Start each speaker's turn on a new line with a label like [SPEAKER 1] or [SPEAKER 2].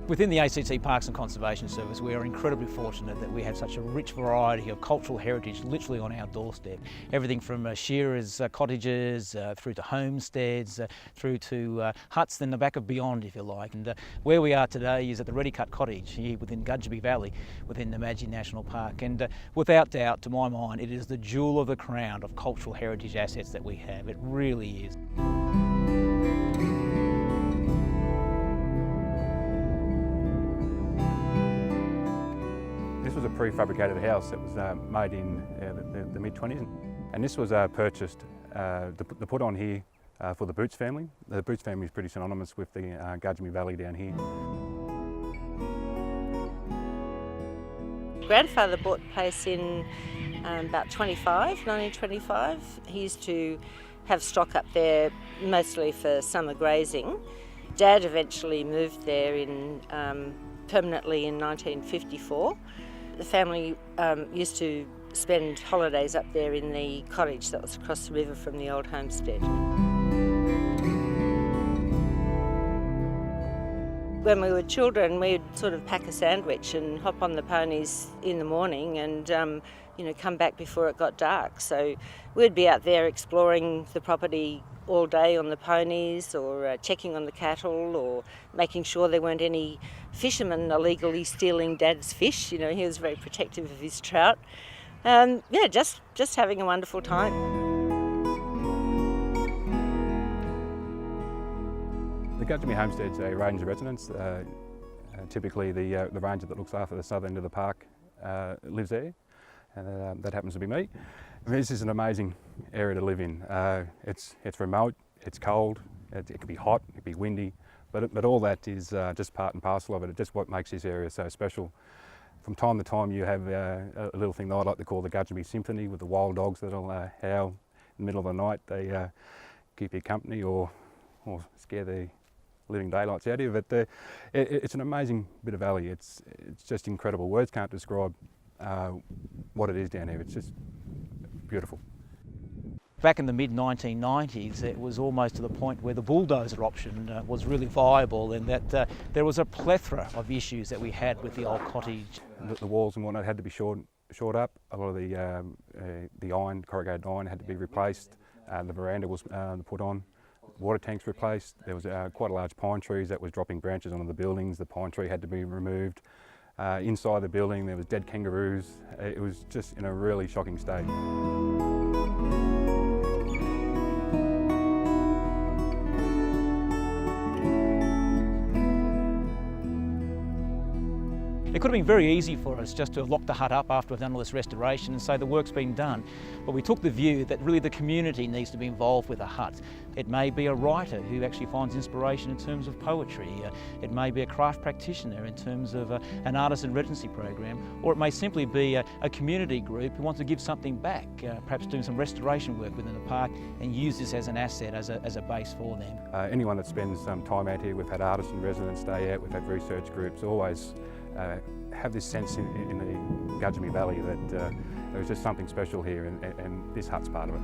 [SPEAKER 1] Within the ACT Parks and Conservation Service, we are incredibly fortunate that we have such a rich variety of cultural heritage literally on our doorstep. Everything from shearers' cottages, through to homesteads, through to huts in the back of beyond, if you like. And where we are today is at the Gudgenby Cottage here within Gudgenby Valley, within Namadgi National Park. And without doubt, to my mind, it is the jewel of the crown of cultural heritage assets that we have. It really is.
[SPEAKER 2] This was a prefabricated house that was made in the mid-20s, and this was purchased to put on here for the Boots family. The Boots family is pretty synonymous with the Gudgenby Valley down here.
[SPEAKER 3] Grandfather bought the place in about 1925. He used to have stock up there mostly for summer grazing. Dad eventually moved there permanently in 1954. The family used to spend holidays up there in the cottage that was across the river from the old homestead. When we were children, we'd sort of pack a sandwich and hop on the ponies in the morning and come back before it got dark. So we'd be out there exploring the property all day on the ponies, or checking on the cattle, or making sure there weren't any fishermen illegally stealing Dad's fish. He was very protective of his trout. Just having a wonderful time.
[SPEAKER 2] The Gudgenby homestead's a ranger residence. Typically the ranger that looks after the southern end of the park lives there, and that happens to be me. This is an amazing area to live in. It's remote, it's cold, it can be hot, it can be windy, but all that is just part and parcel of it. It's just what makes this area so special. From time to time you have a little thing that I like to call the Gudgenby Symphony, with the wild dogs that'll howl in the middle of the night. They keep you company or scare the living daylights out of you. But it's an amazing bit of valley. It's just incredible. Words can't describe what it is down here. It's just beautiful.
[SPEAKER 1] Back in the mid-1990s, it was almost to the point where the bulldozer option was really viable, and that there was a plethora of issues that we had with the old cottage.
[SPEAKER 2] The walls and whatnot had to be shored up. A lot of the iron, corrugated iron, had to be replaced. The veranda was put on. Water tanks replaced. There was quite a large pine tree that was dropping branches onto the buildings. The pine tree had to be removed. Inside the building there was dead kangaroos. It was just in a really shocking state.
[SPEAKER 1] It could have been very easy for us just to lock the hut up after we've done all this restoration and say the work's been done. But we took the view that really the community needs to be involved with the hut. It may be a writer who actually finds inspiration in terms of poetry. It may be a craft practitioner in terms of an artist in residency program, or it may simply be a community group who wants to give something back, perhaps doing some restoration work within the park, and use this as an asset, as a base for them.
[SPEAKER 2] Anyone that spends some time out here, we've had artists in residence stay out, we've had research groups, always have this sense in the Gudgenby Valley that there was just something special here, and this hut's part of it.